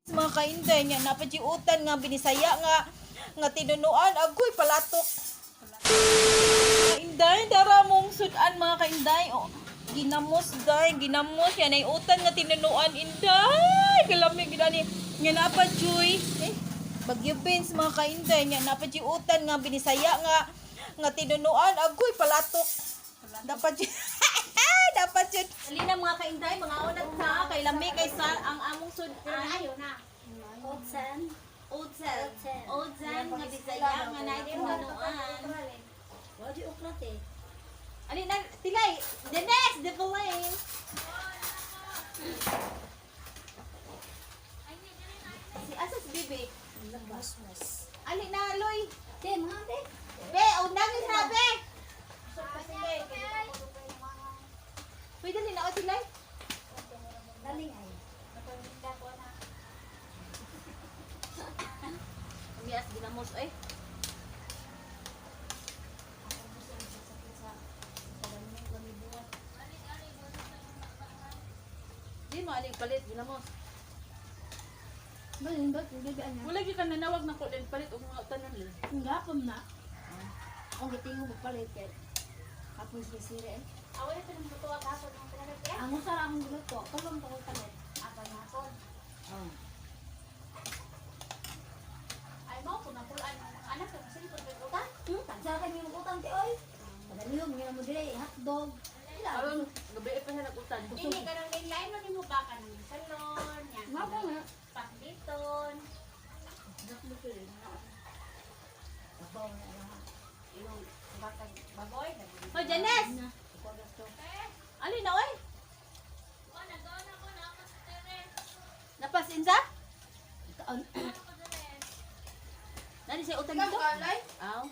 Mga kainday niya napajiutan nga binisaya nga tinunuan agoy palatok. Kainday dara mong sudan mga kainday. Oh, ginamos yan ay utan nga tinunuan inday. Kalami gidani nga napajoy. Bagyo Benz mga kainday niya napajiutan nga binisaya nga tinunuan agoy palatok. Dapat dapat yun. Dali na mga kainday, mga unat ka, kay lami, kay sa, ang among sudan. Ayaw na. Oldsan. Oldsan, nga bisaya, nga naitinunuan. Wadi uklat eh. Alin na, tilay, the next, the delay. Si Asas Bibi. Labas-mas. Alin na, Loy. Te, mga te. Be, unangin na, be. Pwede din ako, tilay. Daling ay. Umias, ginamos, eh. Di mo, aling palit, ginamos. Balin ba? Hindi ba niya? Wala ka nanawag na ko din palit o mga tanan lang. Enggak pam na. Ang gitingo magpalit kay. Kapon sisire eh. Awal ito ng buto at aso ng pinagay. Ang usar akong giluto. Tulong ko palit. Apa na ako? Oh. Ay mo, kung napulaan ng mga anak, kasi ito ng utang. Tagsara kami yung utang ti oy. Padalihog nga mo dire hotdog. Alam, gabi pa siya nag-utan. Hindi ka ng line mo ni mo ba ka ng salon, yan. Nga ba nga? Pakditon. Abaw na lang. Yung batang baboy. O, Janes! Alin na, oy? Napasin sa? Nani siya utang dito? Aw.